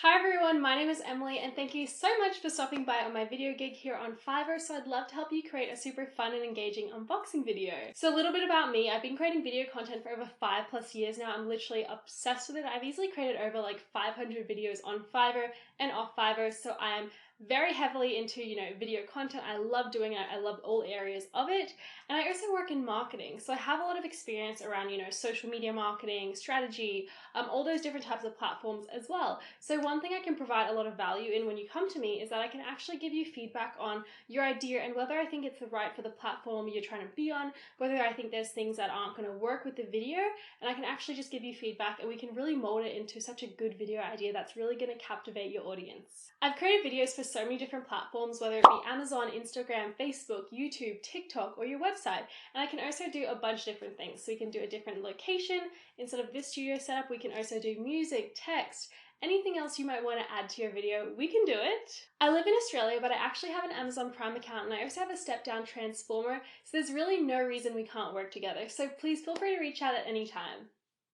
Hi everyone, my name is Emily and thank you so much for stopping by on my video gig here on Fiverr. So I'd love to help you create a super fun and engaging unboxing video. So a little bit about me, I've been creating video content for over 5+ years now. I'm literally obsessed with it. I've easily created over like 500 videos on Fiverr and off Fiverr. So I am very heavily into, video content. I love doing it. I love all areas of it. And I also work in marketing. So I have a lot of experience around, social media marketing, strategy, all those different types of platforms as well. So one thing I can provide a lot of value in when you come to me is that I can actually give you feedback on your idea and whether I think it's right for the platform you're trying to be on, whether I think there's things that aren't going to work with the video, and I can actually just give you feedback and we can really mold it into such a good video idea that's really going to captivate your audience. I've created videos for so many different platforms, whether it be Amazon, Instagram, Facebook, YouTube, TikTok, or your website. And I can also do a bunch of different things. So we can do a different location. Instead of this studio setup, we can also do music, text, anything else you might want to add to your video, we can do it. I live in Australia, but I actually have an Amazon Prime account and I also have a step-down transformer, so there's really no reason we can't work together. So please feel free to reach out at any time.